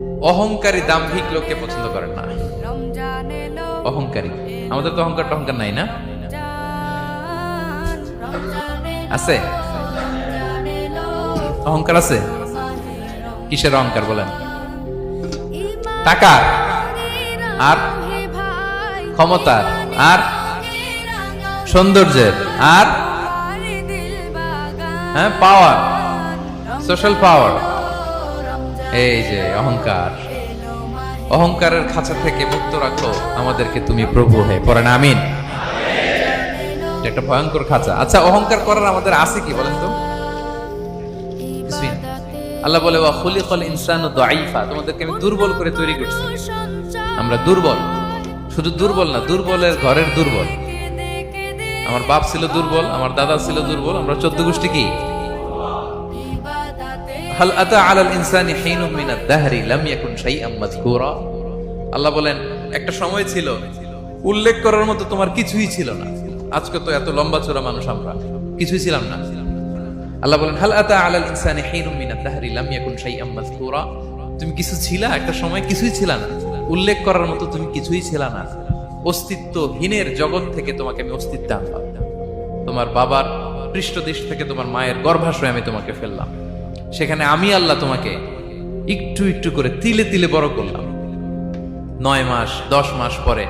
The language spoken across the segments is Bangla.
অহংকারী দাম্ভিক লোককে পছন্দ করেন না। অহংকারী, আমাদের তো অহংকার টহংকার নাই না? আছে অহংকার? আছে? কিসের অহংকার বলেন? টাকা আর ক্ষমতার আর সৌন্দর্যের আর পাওয়ার, সোশ্যাল পাওয়ার। এই যে অহংকার, অহংকারের খাঁচা থেকে মুক্ত রাখো আমাদেরকে তুমি প্রভু হয়ে। পড়েন আমিন। একটা ভয়ঙ্কর খাঁচা। আচ্ছা, অহংকার করার আমাদের আছে কি বলেন তো? কিছুই না। আল্লাহ বলে ওয়া খুলিকাল ইনসানু দাঈফা, তোমাদেরকে আমি দুর্বল করে তৈরি করছি। আমরা দুর্বল, শুধু দুর্বল না, দুর্বলের ঘরের দুর্বল। আমার বাপ ছিল দুর্বল, আমার দাদা ছিল দুর্বল, আমরা 14 গোষ্ঠী কি? হাল আতা আলাল ইনসানি হিনুম মিনাদ দাহরি লাম ইয়াকুন শাইআম মাযকুরা। আল্লাহ বলেন একটা সময় ছিল উল্লেখ করার মতো তোমার কিছুই ছিল না। আজকে তো এত লম্বা চড়া মানুষ, আমরা কিছুই ছিলাম না। আল্লাহ বলেন হাল আতা আলাল ইনসানি হিনুম মিনাদ দাহরি লাম ইয়াকুন শাইআম মাযকুরা। তুমি কিছু ছিলা, একটা সময় কিছুই ছিল না, উল্লেখ করার মতো তুমি কিছুই ছিল না। অস্তিত্বহীনের জগৎ থেকে তোমাকে আমি অস্তিত্ব আনলাম। তোমার বাবার পৃষ্ঠদেশ থেকে তোমার মায়ের গর্ভাশয়ে আমি তোমাকে ফেললাম। সেখানে আমি আল্লাহ তোমাকে একটু একটু করে তিলে তিলে বড় করলাম। 9 মাস 10 মাস পরে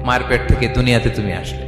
মায়ের পেট থেকে দুনিয়াতে তুমি আসলে।